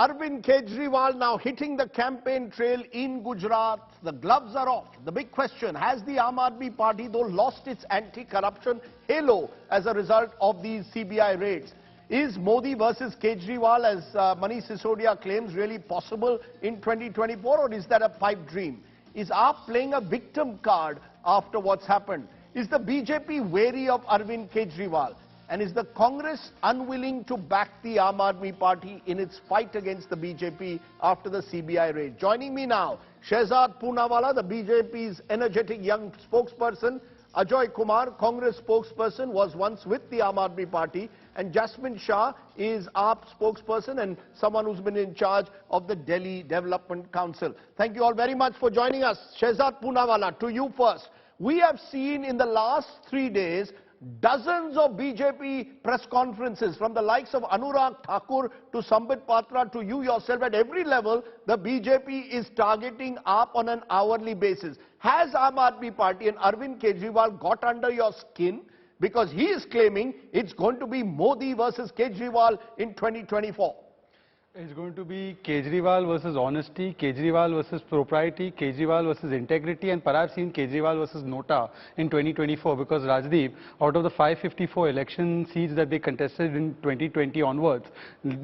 Arvind Kejriwal now hitting the campaign trail in Gujarat. The gloves are off. The big question, has the Aam Aadmi Party though lost its anti-corruption halo as a result of these CBI raids? Is Modi versus Kejriwal, as Manish Sisodia claims, really possible in 2024, or is that a pipe dream? Is AAP playing a victim card after what's happened? Is the BJP wary of Arvind Kejriwal? And is the Congress unwilling to back the Aam Aadmi Party in its fight against the BJP after the CBI raid? Joining me now, Shehzad Poonawalla, the BJP's energetic young spokesperson, Ajay Kumar, Congress spokesperson, was once with the Aam Aadmi Party, and Jasmine Shah is AAP spokesperson and someone who's been in charge of the Delhi Development Council. Thank you all very much for joining us. Shehzad Poonawalla, to you first. We have seen in the last 3 days dozens of BJP press conferences, from the likes of Anurag Thakur to Sambit Patra to you yourself. At every level, the BJP is targeting AAP on an hourly basis. Has Aam Aadmi Party and Arvind Kejriwal got under your skin? Because he is claiming it's going to be Modi versus Kejriwal in 2024. It's going to be Kejriwal versus honesty, Kejriwal versus propriety, Kejriwal versus integrity, and perhaps even Kejriwal versus Nota in 2024. Because Rajdeep, out of the 554 election seats that they contested in 2020 onwards,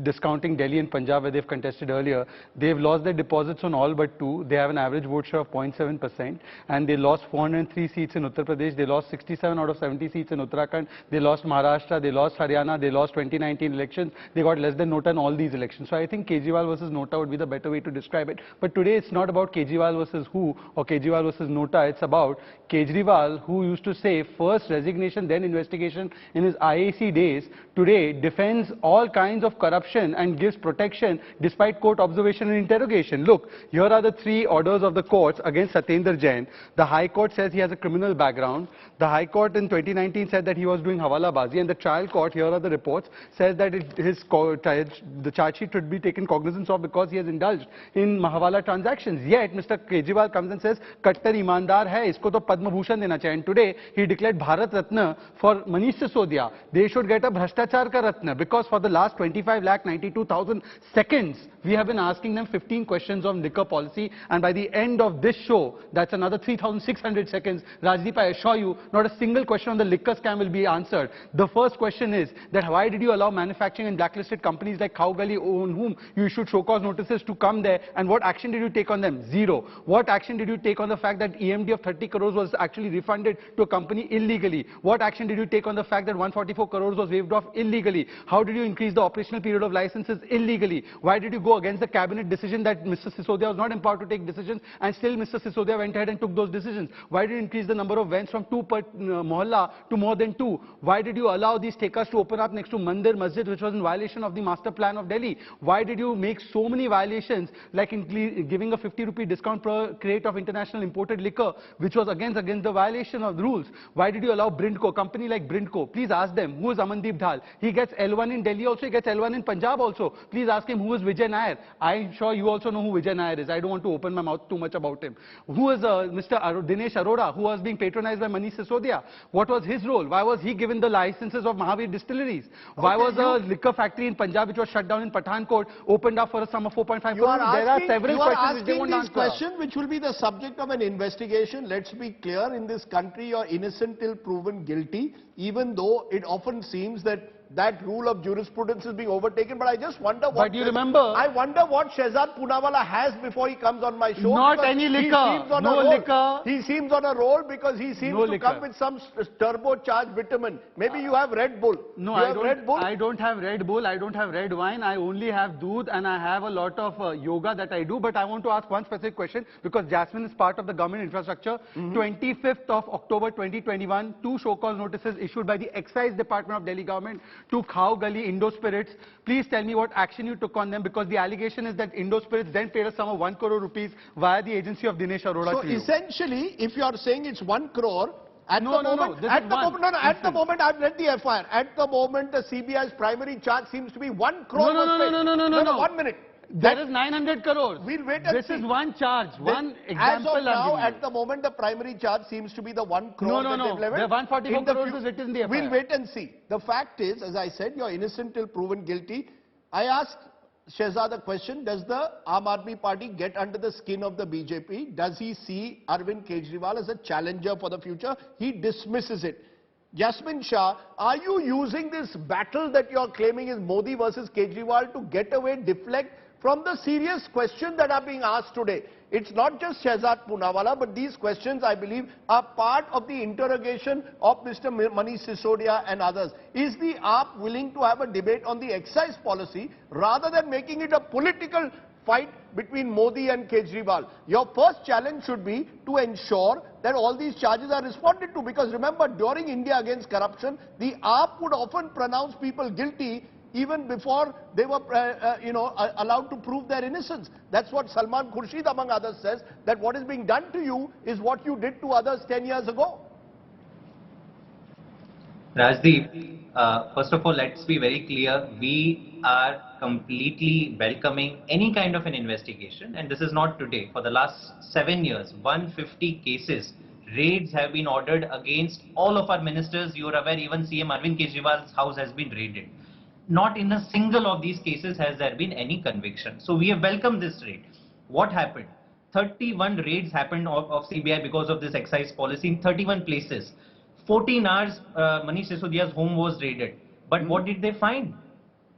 discounting Delhi and Punjab where they've contested earlier, they've lost their deposits on all but 2. They have an average vote share of 0.7%, and they lost 403 seats in Uttar Pradesh. They lost 67 out of 70 seats in Uttarakhand. They lost Maharashtra. They lost Haryana. They lost 2019 elections. They got less than Nota in all these elections. So I think Kejriwal versus Nota would be the better way to describe it. But today it's not about Kejriwal versus who or Kejriwal versus Nota. It's about Kejriwal, who used to say first resignation, then investigation in his IAC days, today defends all kinds of corruption and gives protection despite court observation and interrogation. Look, here are the 3 orders of the courts against Satyendra Jain. The High Court says he has a criminal background. The High Court in 2019 said that he was doing Hawala Bazi, and the trial court, here are the reports, says that the charge sheet should be taken cognizance of because he has indulged in Hawala transactions. Yet Mr. Kejriwal comes and says, Kattar Imandar hai, isko to Padma Bhushan dena chahiye. And today he declared Bharat Ratna for Manish Sisodia. They should get a Bhrashtachar ka Ratna, because for the last 25,92,000 seconds we have been asking them 15 questions on liquor policy, and by the end of this show, that's another 3,600 seconds. Rajdeep, I assure you, not a single question on the liquor scam will be answered. The first question is that why did you allow manufacturing and blacklisted companies like Khao Gali, on whom you issued show cause notices, to come there, and what action did you take on them? Zero. What action did you take on the fact that EMD of 30 crores was actually refunded to a company illegally? What action did you take on the fact that 144 crores was waived off illegally? How did you increase the operational period of licenses illegally? Why did you go against the cabinet decision that Mr. Sisodia was not empowered to take decisions, and still Mr. Sisodia went ahead and took those decisions? Why did you increase the number of vans from 2 per mohalla to more than 2? Why did you allow these takers to open up next to Mandir Masjid, which was in violation of the master plan of Delhi? Why did you make so many violations, like giving a 50 rupee discount per crate of international imported liquor, which was against the violation of the rules? Why did you allow Brindco, company like Brindco? Please ask them, who is Amandeep Dhal? He gets L1 in Delhi also, he gets L1 in Punjab also. Please ask him, who is Vijay Nair? I'm sure you also know who Vijay Nair is. I don't want to open my mouth too much about him. Who is Mr. Dinesh Arora, who was being patronized by Manish Sisodia? What was his role? Why was he given the licenses of Mahavir distilleries? Why was a liquor factory in Punjab, which was shut down in Pathankot, opened up for a sum of 4.5 crores? There are several questions which they won't answer. Question which will be the subject of an investigation. Let's be clear, in this country you're innocent till proven guilty, even though it often seems that rule of jurisprudence is being overtaken. But I just wonder what... But you remember... I wonder what Shehzad Poonawalla has before he comes on my show. Not any liquor. No liquor. He seems on a roll because he seems to come with some turbocharged vitamin. Maybe you have Red Bull. No, I don't have Red Bull. I don't have red wine. I only have doodh, and I have a lot of yoga that I do. But I want to ask one specific question, because Jasmine is part of the government infrastructure. 25th of October 2021, 2 show cause notices issued by the Excise Department of Delhi government to Khao Gali Indo Spirits. Please tell me what action you took on them, because the allegation is that Indo Spirits then paid a sum of 1 crore rupees via the agency of Dinesh Arora. So essentially, if you are saying it's 1 crore, at the moment, I've read the FIR. At the moment, the CBI's primary charge seems to be 1 crore. No. 1 minute. There is 900 crores. We'll wait and see. This is one charge, one example. As of now, at the moment, the primary charge seems to be the 1 crore that they've leveled. The 144 crores is written in the FIR. We'll wait and see. The fact is, as I said, you're innocent till proven guilty. I ask Shehzad, a question: does the Aam Aadmi Party get under the skin of the BJP? Does he see Arvind Kejriwal as a challenger for the future? He dismisses it. Jasmine Shah, are you using this battle that you are claiming is Modi versus Kejriwal to get away, deflect from the serious questions that are being asked today? It's not just Shehzad Poonawalla, but these questions, I believe, are part of the interrogation of Mr. Manish Sisodia and others. Is the AAP willing to have a debate on the excise policy rather than making it a political fight between Modi and Kejriwal? Your first challenge should be to ensure that all these charges are responded to, because remember, during India Against Corruption, the AAP would often pronounce people guilty even before they were, allowed to prove their innocence. That's what Salman Khurshid, among others, says, that what is being done to you is what you did to others 10 years ago. Rajdeep, first of all, let's be very clear. We are completely welcoming any kind of an investigation, and this is not today. For the last 7 years, 150 cases, raids have been ordered against all of our ministers. You are aware, even CM Arvind Kejriwal's house has been raided. Not in a single of these cases has there been any conviction. So we have welcomed this raid. What happened? 31 raids happened of CBI because of this excise policy in 31 places. 14 hours Manish Sisodia's home was raided. But what did they find?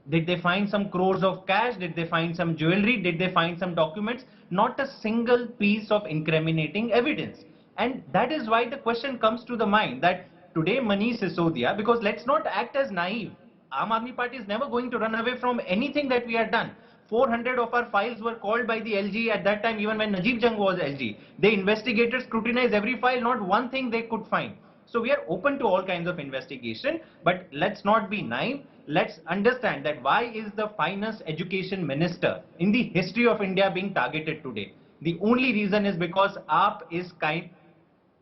Did they find some crores of cash? Did they find some jewelry? Did they find some documents? Not a single piece of incriminating evidence. And that is why the question comes to the mind that today Manish Sisodia, because let's not act as naive. Aam Aadmi Party is never going to run away from anything that we have done. 400 of our files were called by the LG at that time, even when Najib Jung was LG. They investigated, scrutinized every file, not one thing they could find. So we are open to all kinds of investigation, but let's not be naive. Let's understand that why is the finest education minister in the history of India being targeted today? The only reason is because AAP is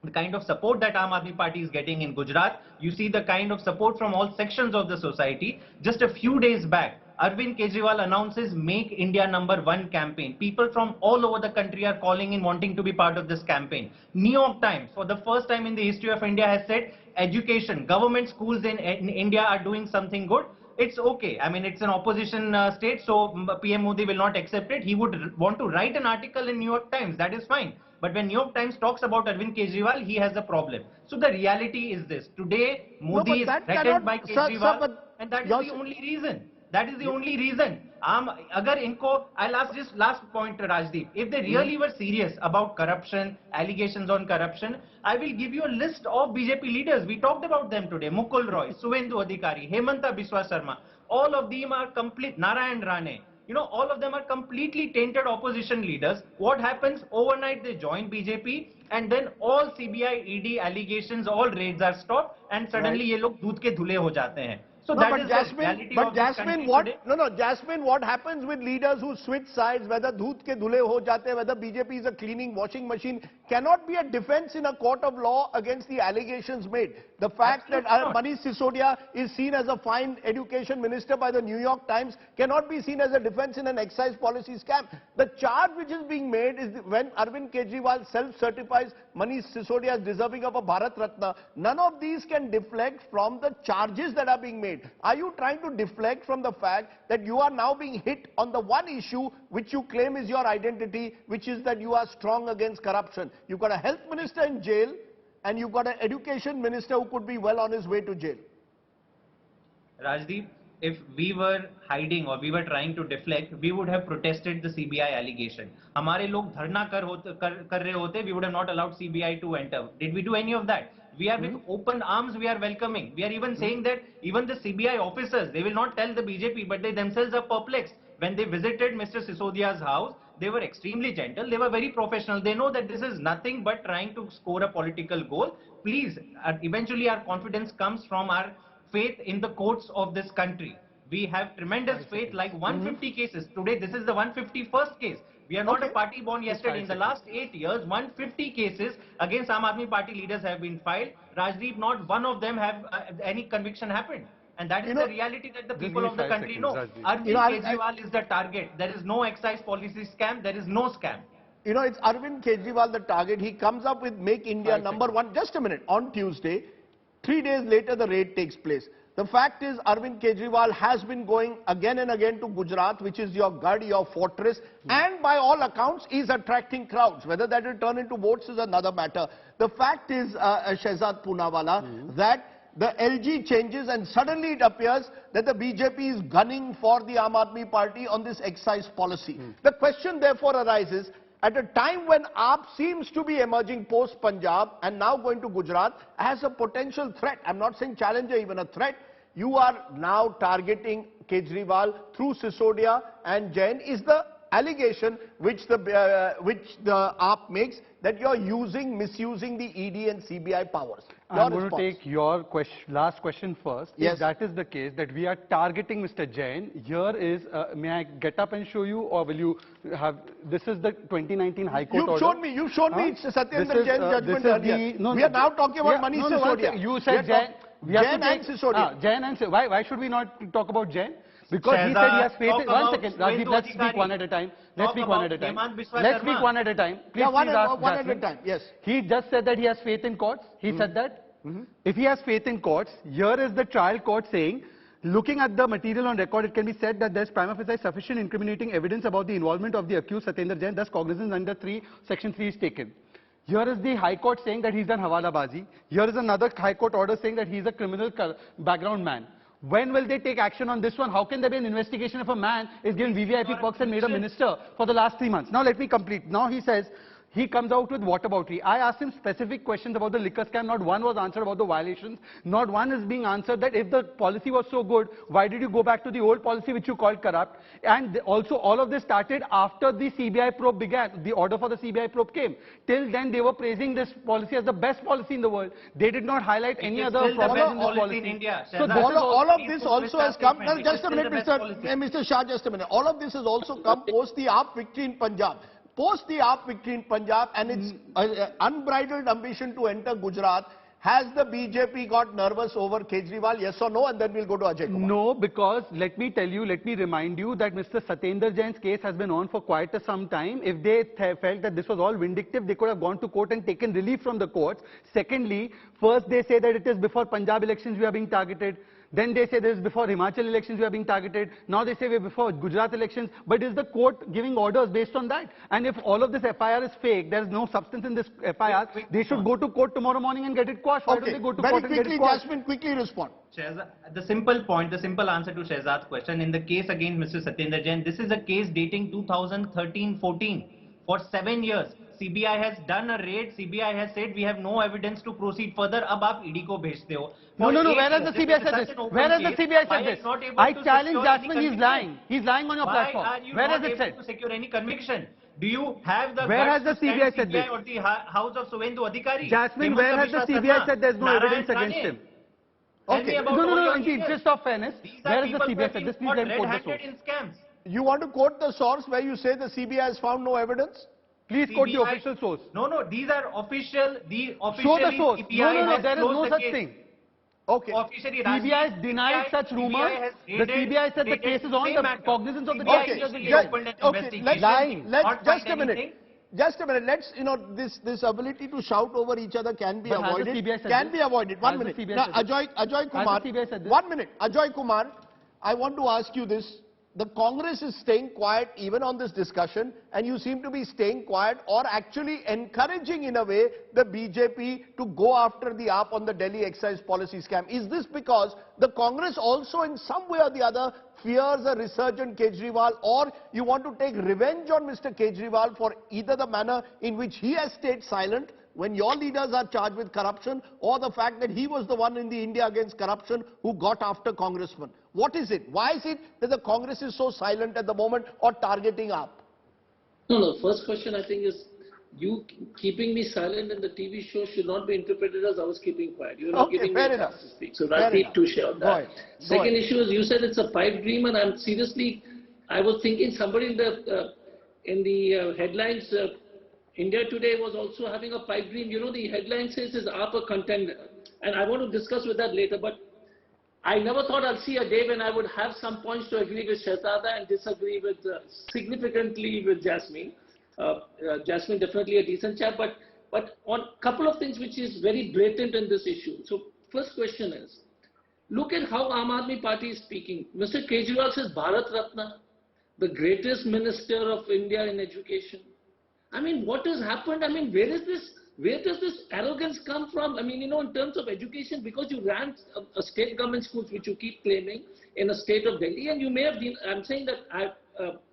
the kind of support that Aam Aadmi Party is getting in Gujarat. You see the kind of support from all sections of the society. Just a few days back, Arvind Kejriwal announces Make India #1 campaign. People from all over the country are calling in wanting to be part of this campaign. New York Times, for the first time in the history of India, has said education, government schools in India are doing something good. It's okay. I mean, it's an opposition state, so PM Modi will not accept it. He would want to write an article in New York Times. That is fine. But when New York Times talks about Arvind Kejriwal, he has a problem. So the reality is this. Today, Modi is threatened by Kejriwal, and that is the only reason. That is the only reason. I'll ask this last point, Rajdeep. If they really were serious about corruption, allegations on corruption, I will give you a list of BJP leaders. We talked about them today. Mukul Roy, Suvendu Adhikari, Hemanta Biswa Sarma. All of them are complete. Narayan Rane. You know, all of them are completely tainted opposition leaders. What happens? Overnight they join BJP, and then all CBI, ED allegations, all raids are stopped, and suddenly ye log doodh ke dhule ho jate hain. So no, that is the reality of this country today. Jasmine, what happens with leaders who switch sides, whether doodh ke dhule ho jate, whether BJP is a cleaning washing machine, cannot be a defense in a court of law against the allegations made. The fact that Manish Sisodia is seen as a fine education minister by the New York Times cannot be seen as a defense in an excise policy scam. The charge which is being made is when Arvind Kejriwal self-certifies Manish Sisodia as deserving of a Bharat Ratna. None of these can deflect from the charges that are being made. Are you trying to deflect from the fact that you are now being hit on the one issue which you claim is your identity, which is that you are strong against corruption? You've got a health minister in jail, and you've got an education minister who could be well on his way to jail. Rajdeep, if we were hiding or we were trying to deflect, we would have protested the CBI allegation. Hamare log dharna kar rahe hote, we would have not allowed CBI to enter. Did we do any of that? We are with open arms, we are welcoming. We are even saying that even the CBI officers, they will not tell the BJP, but they themselves are perplexed. When they visited Mr. Sisodia's house, they were extremely gentle. They were very professional. They know that this is nothing but trying to score a political goal. Please, eventually our confidence comes from our faith in the courts of this country. We have tremendous faith, like 150 cases. Today, this is the 151st case. We are not a party born yesterday. In the last 8 years, 150 cases against Aam Aadmi Party leaders have been filed. Rajdeep, not one of them have any conviction happened. And that is the reality that the people of the country know. Arvind Kejriwal is the target. There is no excise policy scam. There is no scam. You know, it's Arvind Kejriwal the target. He comes up with Make India #1. Just a minute. On Tuesday, 3 days later, the raid takes place. The fact is, Arvind Kejriwal has been going again and again to Gujarat, which is your Gad, your fortress, and by all accounts is attracting crowds. Whether that will turn into votes is another matter. The fact is, Shehzad Poonawalla, that the LG changes and suddenly it appears that the BJP is gunning for the Aam Aadmi Party on this excise policy. The question therefore arises, at a time when AAP seems to be emerging post-Punjab and now going to Gujarat as a potential threat, I'm not saying challenger, even a threat, you are now targeting Kejriwal through Sisodia and Jain, is the allegation which the AAP makes, that you're misusing the ED and CBI powers. I'm going to take your last question first. Yes. If that is the case, that we are targeting Mr. Jain, here is, may I get up and show you, or will you have, this is the 2019 High Court order. You've shown me Satyendra Jain's judgment earlier. We are now talking about Manish Sisodia. You said Jain. Jain and Sisodia. Jain and Sisodia. Why should we not talk about Jain? Because he said he has faith in... One second, Rajiv, let's speak one at a time. Let's speak one at a time. Let's speak one at a time. Please, yeah, one ask at a time, yes. He just said that he has faith in courts. He said that. If he has faith in courts, here is the trial court saying, looking at the material on record, it can be said that there is prima facie sufficient incriminating evidence about the involvement of the accused Satyendra Jain, thus cognizance under Section 3 is taken. Here is the High Court saying that he's done hawalabazi. Here is another High Court order saying that he's a criminal background man. When will they take action on this one? How can there be an investigation if a man is given VVIP perks and made a minister for the last 3 months? Now let me complete. Now he says, he comes out with whataboutery. I asked him specific questions about the liquor scam. Not one was answered about the violations. Not one is being answered that if the policy was so good, why did you go back to the old policy which you called corrupt? And also all of this started after the CBI probe began. The order for the CBI probe came. Till then they were praising this policy as the best policy in the world. They did not highlight any other problem in this policy. In India. So all of this also has come... Well, just a minute, Mr. Shah, just a minute. All of this has also come post the AAP victory in Punjab. Post the AAP victory in Punjab and its unbridled ambition to enter Gujarat, has the BJP got nervous over Kejriwal, yes or no? And then we'll go to Ajay Kumar. No, because let me remind you that Mr. Satyendra Jain's case has been on for quite some time. If they felt that this was all vindictive, they could have gone to court and taken relief from the courts. Secondly, first they say that it is before Punjab elections we are being targeted. Then they say this is before Himachal elections we are being targeted. Now they say we're before Gujarat elections. But is the court giving orders based on that? And if all of this FIR is fake, there is no substance in this FIR, they should go to court tomorrow morning and get it quashed. Why don't they go to court and get it quashed? Jasmine, quickly respond. The simple point, the simple answer to Shehzad's question, in the case against Mr. Satyendra Jain, this is a case dating 2013-14. For 7 years, CBI has done a raid. CBI has said we have no evidence to proceed further. Ab aap ED ko bhejte ho. No. Where has the CBI said this? Where has the CBI said this? I challenge Jasmine. He's lying. He's lying on your platform. Where has it said? To secure any conviction? Do you have the... Where has the CBI said this? Or the house of Suvendu Adhikari? Jasmine, where has the CBI said there's no evidence against him? Okay. No, in interest of fairness, where has the CBI said this? Please let me quote the source. In scams. You want to quote the source where you say the CBI has found no evidence? Please quote the official source. No, these are official. Show the source. No, there is no such thing. Okay. CBI has denied such rumors. The CBI said the case is on the cognizance of the Just a minute. Let's, this ability to shout over each other can be avoided. 1 minute. Now, Ajay Kumar. 1 minute. Ajay Kumar, I want to ask you this. The Congress is staying quiet even on this discussion, and you seem to be staying quiet or actually encouraging in a way the BJP to go after the AAP on the Delhi excise policy scam. Is this because the Congress also in some way or the other fears a resurgent Kejriwal, or you want to take revenge on Mr. Kejriwal for either the manner in which he has stayed silent when your leaders are charged with corruption, or the fact that he was the one in the India Against Corruption who got after congressmen? What is it? Why is it that the Congress is so silent at the moment or targeting AAP? No. First question I think is, you keeping me silent in the TV show should not be interpreted as I was keeping quiet. You are not giving me a chance to speak. So I need to share that. Second issue is, you said it's a pipe dream, and I'm seriously, I was thinking somebody in the headlines, India Today was also having a pipe dream. The headline says is AAP a contender, and I want to discuss with that later. But I never thought I'll see a day when I would have some points to agree with Shehzada and disagree with significantly with Jasmine. Jasmine definitely a decent chap, but on a couple of things which is very blatant in this issue. So first question is, Look at how Aam Aadmi Party is speaking. Mr. Kejriwal says Bharat Ratna, the greatest minister of India in education. I mean, what has happened? I mean, where does this arrogance come from? I mean, you know, in terms of education, because you ran a state government schools, which you keep claiming, in a state of Delhi, and you may have been, I'm saying that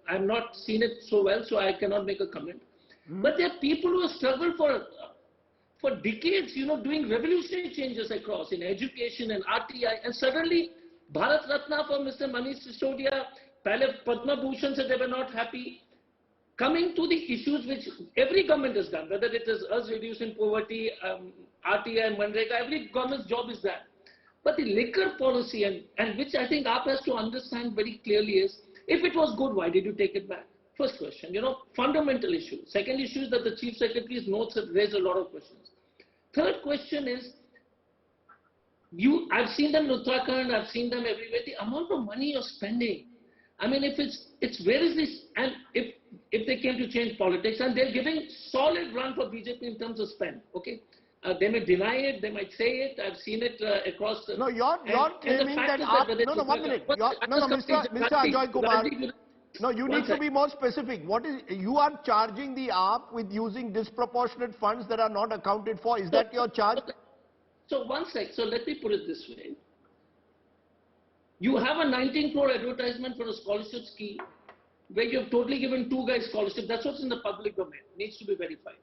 I've not seen it so well, so I cannot make a comment. But there are people who have struggled for decades, you know, doing revolutionary changes across in education and RTI, and suddenly Bharat Ratna for Mr. Manish Sisodia, Pale Padma Bhushan said they were not happy. Coming to the issues which every government has done, whether it is us reducing poverty, RTI and Manrega, every government's job is that. But the liquor policy, and which I think AAP has to understand very clearly is, if it was good, why did you take it back? First question, you know, fundamental issue. Second issue is that the Chief Secretary's notes have raised a lot of questions. Third question is, I've seen them in Uttarakhand, I've seen them everywhere, the amount of money you're spending. I mean, if it's where is this, and if they came to change politics, and they're giving solid run for BJP in terms of spend, okay? They may deny it, they might say it, I've seen it across the... No, you're claiming that... No, 1 minute. Mr. Ajoy Kumar, no, you need to be more specific. What is, you are charging the AAP with using disproportionate funds that are not accounted for. Is that your charge? So one sec, so let me put it this way. You have a 19 crore advertisement for a scholarship scheme where you have totally given 2 guys scholarship. That's what's in the public domain. Needs to be verified.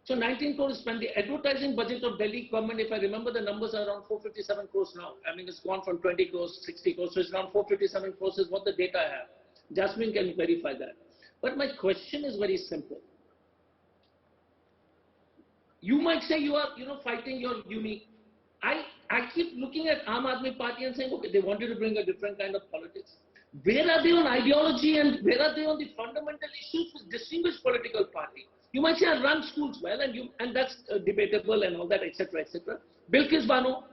So 19 crores spent. The advertising budget of Delhi government, if I remember the numbers, are around 457 crores now. I mean, it's gone from 20 crores, 60 crores. So it's around 457 crores is what the data I have. Jasmine can verify that. But my question is very simple. You might say you are, you know, fighting your unique. I keep looking at Aam Aadmi Party and saying, okay, they wanted to bring a different kind of politics. Where are they on ideology and where are they on the fundamental issues with distinguished political party? You might say I run schools well, and that's debatable and all that, etc., etc. Bilkis Bano,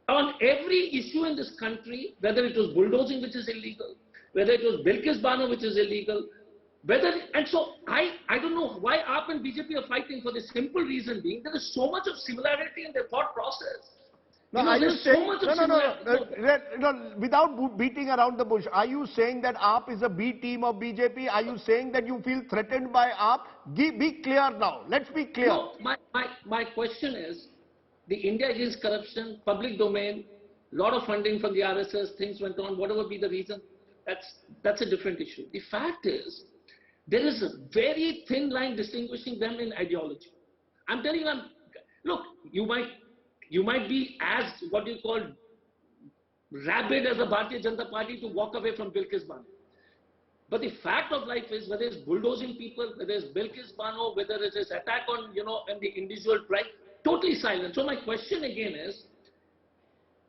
on every issue in this country, whether it was bulldozing, which is illegal, whether it was Bilkis Bano, which is illegal, and so I don't know why AAP and BJP are fighting, for the simple reason being there is so much of similarity in their thought process. No, are you saying, no, without beating around the bush, are you saying that AAP is a B team of BJP? Are you saying that you feel threatened by AAP? Be clear now. Let's be clear. No, my question is, the India Against Corruption, public domain, lot of funding from the RSS, things went on, whatever be the reason, that's a different issue. The fact is, there is a very thin line distinguishing them in ideology. I'm telling you, look, you might be as, what you call, rabid as a Bharatiya Janata Party to walk away from Bilkis Bano. But the fact of life is, whether it's bulldozing people, whether it's Bilkis Bano, whether it is attack on, you know, and the individual pride, totally silent. So my question again is,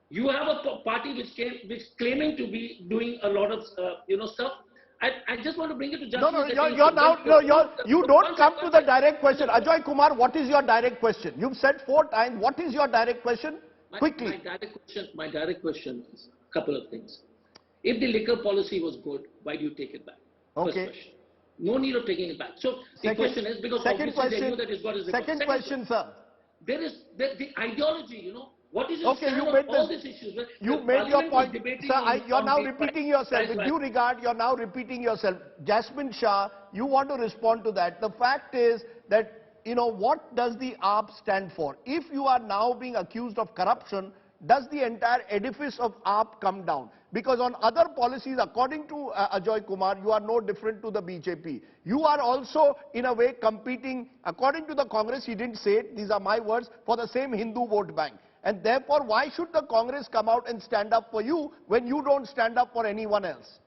you have a party which claiming to be doing a lot of, you know, stuff. I just want to bring it to justice. You don't come to the direct question. Ajoy Kumar, what is your direct question? You've said 4 times. What is your direct question? Quickly. My direct question is a couple of things. If the liquor policy was good, why do you take it back? Okay. First question. No need of taking it back. So the question is, because obviously they know that it's got his record. Second question, sir. There is the ideology, you know. What is your stand on all these issues? You made your point. Sir, you're now repeating yourself. With due regard, you're now repeating yourself. Jasmine Shah, you want to respond to that. The fact is that, you know, what does the AAP stand for? If you are now being accused of corruption, does the entire edifice of AAP come down? Because on other policies, according to Ajoy Kumar, you are no different to the BJP. You are also, in a way, competing, according to the Congress, he didn't say it, these are my words, for the same Hindu vote bank. And therefore, why should the Congress come out and stand up for you when you don't stand up for anyone else?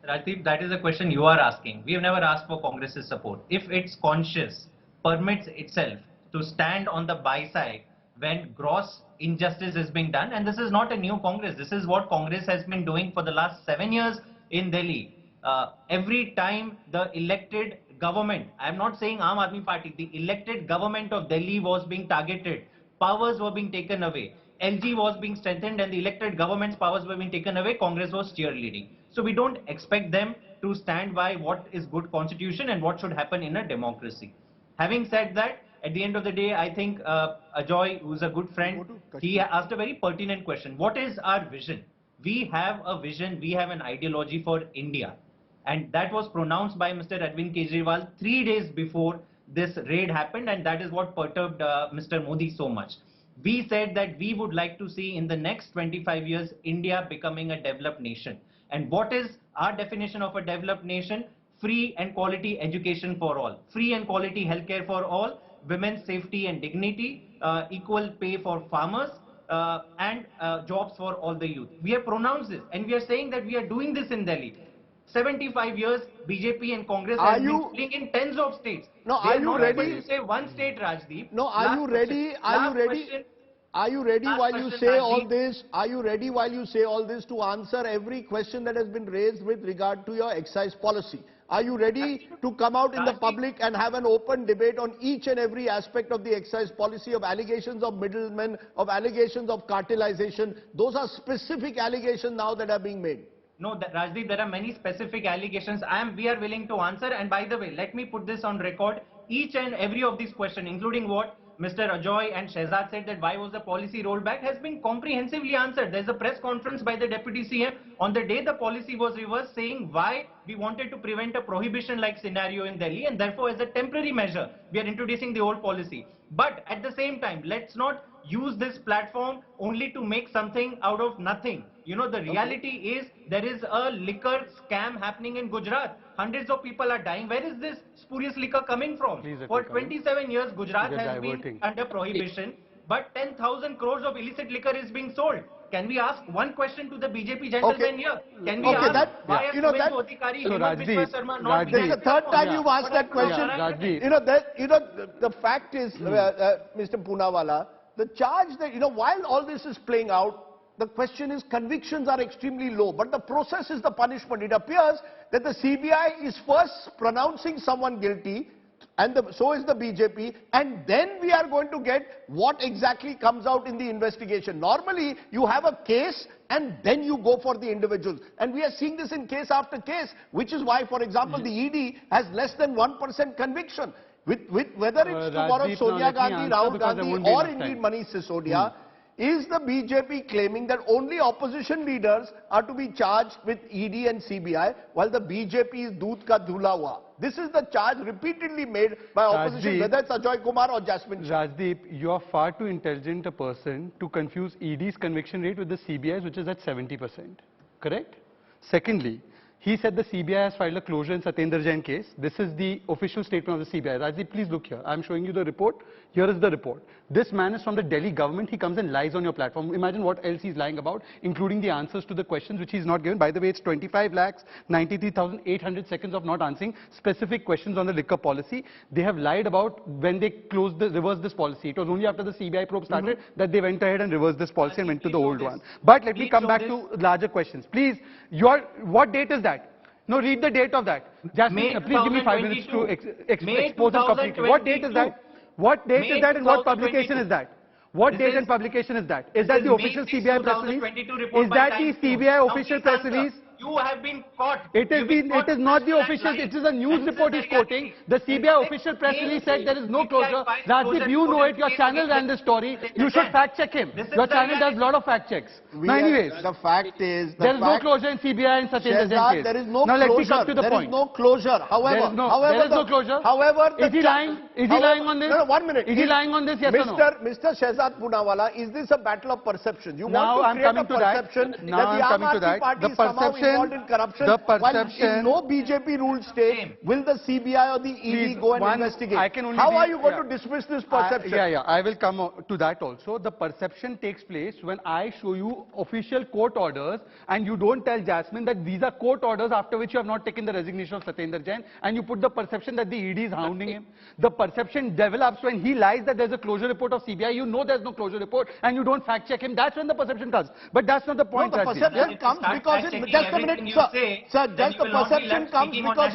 Rajdeep, that is a question you are asking. We have never asked for Congress's support. If its conscience permits itself to stand on the buy side when gross injustice is being done, and this is not a new Congress, this is what Congress has been doing for the last 7 years in Delhi. Every time the elected government, I am not saying Aam Aadmi Party, the elected government of Delhi was being targeted, powers were being taken away, LG was being strengthened and the elected government's powers were being taken away, Congress was cheerleading. So we don't expect them to stand by what is good constitution and what should happen in a democracy. Having said that, at the end of the day, I think Ajoy, who's a good friend, he asked a very pertinent question. What is our vision? We have a vision, we have an ideology for India. And that was pronounced by Mr. Arvind Kejriwal 3 days before this raid happened, and that is what perturbed Mr. Modi so much. We said that we would like to see in the next 25 years India becoming a developed nation. And what is our definition of a developed nation? Free and quality education for all, free and quality healthcare for all, women's safety and dignity, equal pay for farmers, and jobs for all the youth. We have pronounced this, and we are saying that we are doing this in Delhi. 75 years, BJP and Congress have been ruling in tens of states. No, are you ready? To say one state, Rajdeep. No, are you ready? Are you ready? Are you ready while you say all this? Are you ready while you say all this to answer every question that has been raised with regard to your excise policy? Are you ready to come out in the public and have an open debate on each and every aspect of the excise policy, of allegations of middlemen, of allegations of cartelization? Those are specific allegations now that are being made. No, Rajdeep, there are many specific allegations. We are willing to answer. And by the way, let me put this on record. Each and every of these questions, including what Mr. Ajoy and Shehzad said, that why was the policy rolled back, has been comprehensively answered. There's a press conference by the Deputy CM on the day the policy was reversed, saying why we wanted to prevent a prohibition-like scenario in Delhi, and therefore as a temporary measure, we are introducing the old policy. But at the same time, let's not use this platform only to make something out of nothing. You know, the reality is there is a liquor scam happening in Gujarat. Hundreds of people are dying. Where is this spurious liquor coming from? For 27 years, Gujarat has been under prohibition, but 10,000 crores of illicit liquor is being sold. Can we ask one question to the BJP gentleman here? Can we ask why has Adhikari, Hemant Biswa Sharma not been... This is the third time you've asked that question. The fact is, Mr. Poonawalla, the charge that, while all this is playing out, the question is convictions are extremely low, but the process is the punishment. It appears that the CBI is first pronouncing someone guilty, and so is the BJP, and then we are going to get what exactly comes out in the investigation. Normally, you have a case and then you go for the individuals. And we are seeing this in case after case, which is why, for example, the ED has less than 1% conviction. With whether it's tomorrow Sonia Gandhi, Rahul Gandhi, or indeed Manish Sisodia, is the BJP claiming that only opposition leaders are to be charged with ED and CBI, while the BJP is doodh ka dhula hua? This is the charge repeatedly made by opposition, whether it's Ajoy Kumar or Jasmine. Rajdeep, you are far too intelligent a person to confuse ED's conviction rate with the CBI's, which is at 70%. Correct? Secondly, he said the CBI has filed a closure in Satyendra Jain case. This is the official statement of the CBI. Rajdeep, please look here. I'm showing you the report. Here is the report. This man is from the Delhi government. He comes and lies on your platform. Imagine what else he's lying about, including the answers to the questions which he's not given. By the way, it's 25,93,800 seconds of not answering specific questions on the liquor policy. They have lied about when they reversed this policy. It was only after the CBI probe started that they went ahead and reversed this policy and went to the old one. But let me come back to larger questions. Please, what date is that? No, read the date of that. Jasmine, please give me 5 minutes to expose it completely. What date is that? What date is that and what publication is that? What date and publication is that? Is that the official CBI press release? Is that the CBI official press release? You have been caught. It is not the official, it is a news report he's quoting. The CBI official press release said there is no closure. Rajdeep, you know it, your channel ran the story. You should fact check him. Your channel does a lot of fact checks. Anyways, the fact is... There is no closure in CBI and Satyendra Jain case. There is no closure. Now let me come to the point. There is no closure. However, there is no closure. However, is he lying? Is he lying on this? No, 1 minute. Is he lying on this? Yes or no? Mr. Shehzad Poonawalla, is this a battle of perception? You now want to create a perception that the Aam Aadmi Party is somehow involved in corruption. The perception, while in no BJP-ruled state will the CBI or the ED go and investigate. How are you going to dismiss this perception? I will come to that also. The perception takes place when I show you official court orders and you don't tell Jasmine that these are court orders after which you have not taken the resignation of Satyendra Jain, and you put the perception that the ED is hounding him. The perception develops when he lies that there's a closure report of CBI. You know there's no closure report and you don't fact check him. That's when the perception comes. But that's not the point. No, the perception comes because just a minute, sir. Sir, just the perception comes because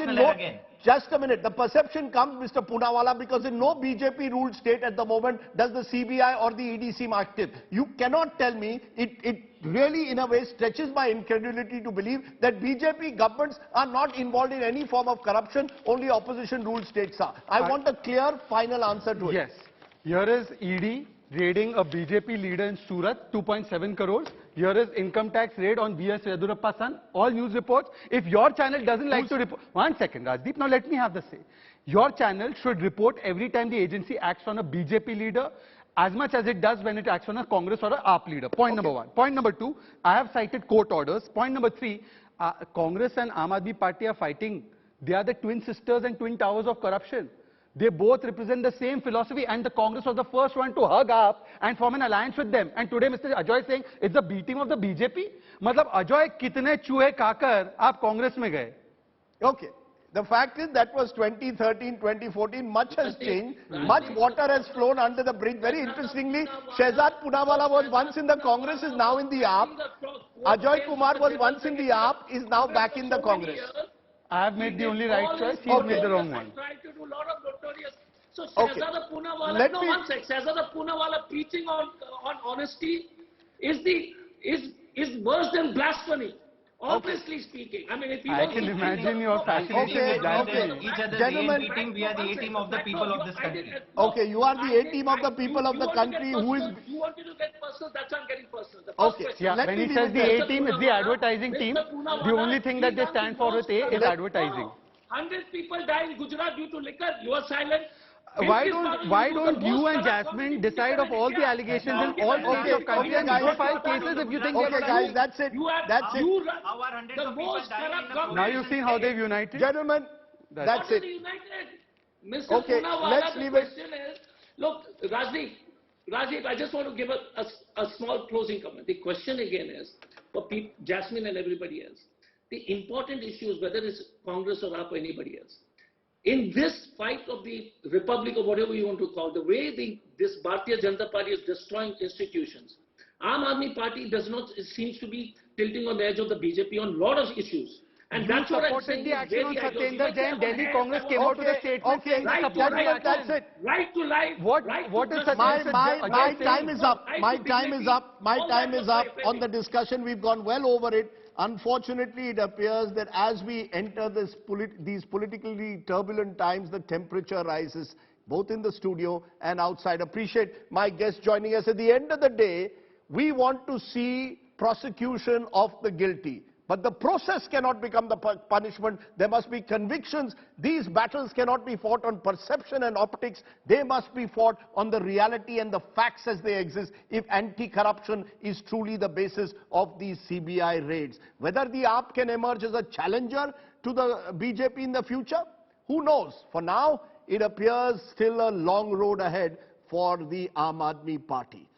Just a minute. The perception comes, Mr. Poonawalla, because in no BJP-ruled state at the moment does the CBI or the ED seem active. You cannot tell me, it really in a way stretches my incredulity to believe that BJP governments are not involved in any form of corruption, only opposition-ruled states are. I want a clear, final answer to it. Yes. Here is ED raiding a BJP leader in Surat, 2.7 crores. Here is income tax raid on B.S. Yedurappa's son. All news reports. If your channel doesn't like to report... One second, Rajdeep. Now let me have the say. Your channel should report every time the agency acts on a BJP leader as much as it does when it acts on a Congress or a AAP leader. Point number one. Point number two, I have cited court orders. Point number three, Congress and Aam Aadmi Party are fighting. They are the twin sisters and twin towers of corruption. They both represent the same philosophy, and the Congress was the first one to hug up and form an alliance with them. And today Mr. Ajoy is saying it's the B team of the BJP. Matlab, Ajoy, kitne chuhe kaakar aap Congress mein gaye? Okay. The fact is that was 2013, 2014. Much has changed. Much water has flown under the bridge. Very interestingly, Shehzad Poonawalla was once in the Congress, is now in the AAP. Ajoy Kumar was once in the AAP, is now back in the Congress. I have made the only right choice. He has made the wrong one. To do a lot of notorious. So Shehzad Poonawalla, one sec. Shehzad Poonawalla preaching on honesty is worse than blasphemy. Obviously speaking. I mean, if you I can imagine your fascinating each other. Gentlemen, we are the A team of the people of this country. Okay, you are the A team of the people of the country who is... You wanted to get personal, that's why I'm getting personal. Okay, yeah, when he says the A team, it's the advertising team. The only thing that they stand for with A is advertising. 100 people died in Gujarat due to liquor. You are silent. Why don't you and Jasmine decide of all the allegations in all states of country and go file cases if you think okay, guys, that's it. That's it. Now you see how they've united. Gentlemen, that's it. Okay, let's leave it. Look, Rajiv, I just want to give a small closing comment. The question again is, for Jasmine and everybody else, the important issue is whether it's Congress or AAP or anybody else. In this fight of the Republic or whatever you want to call, the way this Bharatiya Janata Party is destroying institutions, Aam Aadmi Party seems to be tilting on the edge of the BJP on a lot of issues. And that's what I'm saying. The action on Satyendra Jain, Delhi Congress came out with a statement saying that's it. Right to life. What is my time is up. My time is up. My time is up on the discussion. We've gone well over it. Unfortunately, it appears that as we enter these politically turbulent times, the temperature rises, both in the studio and outside. Appreciate my guests joining us. At the end of the day, we want to see prosecution of the guilty. But the process cannot become the punishment. There must be convictions. These battles cannot be fought on perception and optics. They must be fought on the reality and the facts as they exist if anti-corruption is truly the basis of these CBI raids. Whether the AAP can emerge as a challenger to the BJP in the future, who knows? For now, it appears still a long road ahead for the Aam Aadmi Party.